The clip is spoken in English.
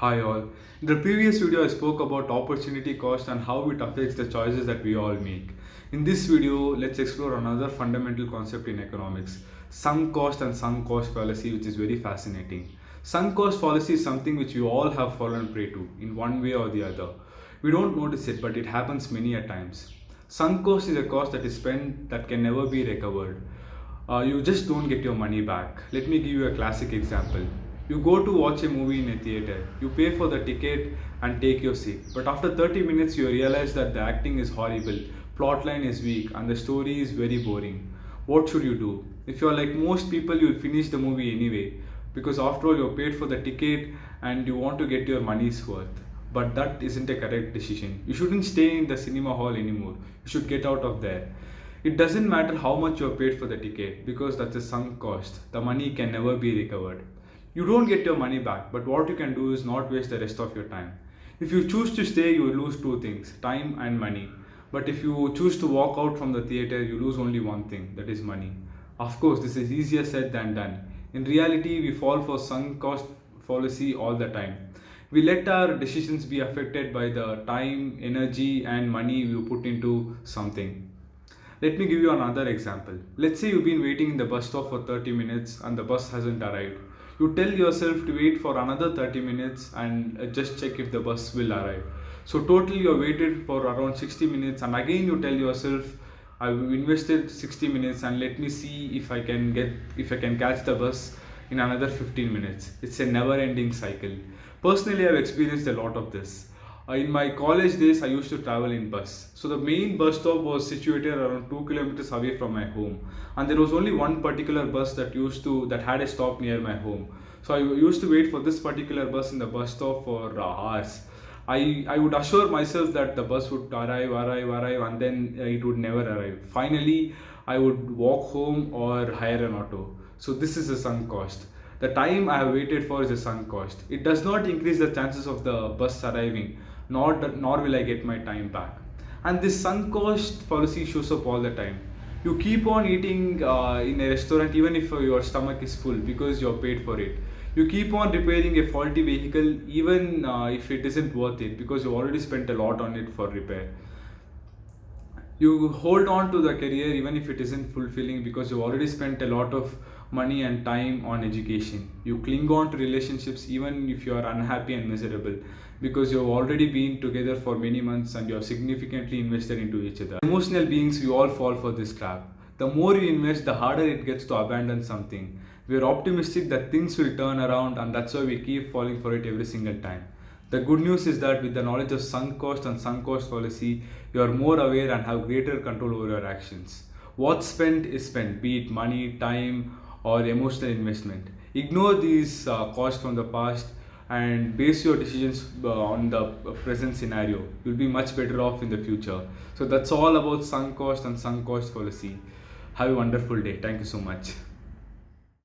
Hi all. In the previous video I spoke about opportunity cost and how it affects the choices that we all make. In this video, let's explore another fundamental concept in economics, sunk cost and sunk cost fallacy, which is very fascinating. Sunk cost fallacy is something which we all have fallen prey to in one way or the other. We don't notice it, but it happens many a times. Sunk cost is a cost that is spent that can never be recovered. You just don't get your money back. Let me give you a classic example. You go to watch a movie in a theater, you pay for the ticket and take your seat. But after 30 minutes, you realize that the acting is horrible, plotline is weak, and the story is very boring. What should you do? If you're like most people, you'll finish the movie anyway, because after all, you're paid for the ticket and you want to get your money's worth. But that isn't a correct decision. You shouldn't stay in the cinema hall anymore. You should get out of there. It doesn't matter how much you're paid for the ticket because that's a sunk cost. The money can never be recovered. You don't get your money back, but what you can do is not waste the rest of your time. If you choose to stay, you will lose two things, time and money. But if you choose to walk out from the theater, you lose only one thing, that is money. Of course, this is easier said than done. In reality, we fall for sunk cost fallacy all the time. We let our decisions be affected by the time, energy, and money we put into something. Let me give you another example. Let's say you've been waiting in the bus stop for 30 minutes and the bus hasn't arrived. You tell yourself to wait for another 30 minutes and just check if the bus will arrive. So totally you waited for around 60 minutes and again you tell yourself I've invested 60 minutes and let me see if I can catch the bus in another 15 minutes. It's a never ending cycle. Personally, I've experienced a lot of this. In my college days, I used to travel in bus. So the main bus stop was situated around 2 kilometers away from my home, and there was only one particular bus that had a stop near my home. So I used to wait for this particular bus in the bus stop for hours. I would assure myself that the bus would arrive, and then it would never arrive. Finally, I would walk home or hire an auto. So this is a sunk cost. The time I have waited for is a sunk cost. It does not increase the chances of the bus arriving, nor will I get my time back. And this sunk cost policy shows up all the time. You keep on eating in a restaurant even if your stomach is full because you're paid for it. You keep on repairing a faulty vehicle even if it isn't worth it because you already spent a lot on it for repair. You hold on to the career even if it isn't fulfilling because you've already spent a lot of money and time on education. You cling on to relationships even if you are unhappy and miserable because you've already been together for many months and you're significantly invested into each other. Emotional beings, we all fall for this trap. The more you invest, the harder it gets to abandon something. We're optimistic that things will turn around, and that's why we keep falling for it every single time. The good news is that with the knowledge of sunk cost and sunk cost policy, you are more aware and have greater control over your actions. What's spent is spent, be it money, time, or emotional investment. Ignore these costs from the past and base your decisions on the present scenario. You'll be much better off in the future. So that's all about sunk cost and sunk cost policy. Have a wonderful day. Thank you so much.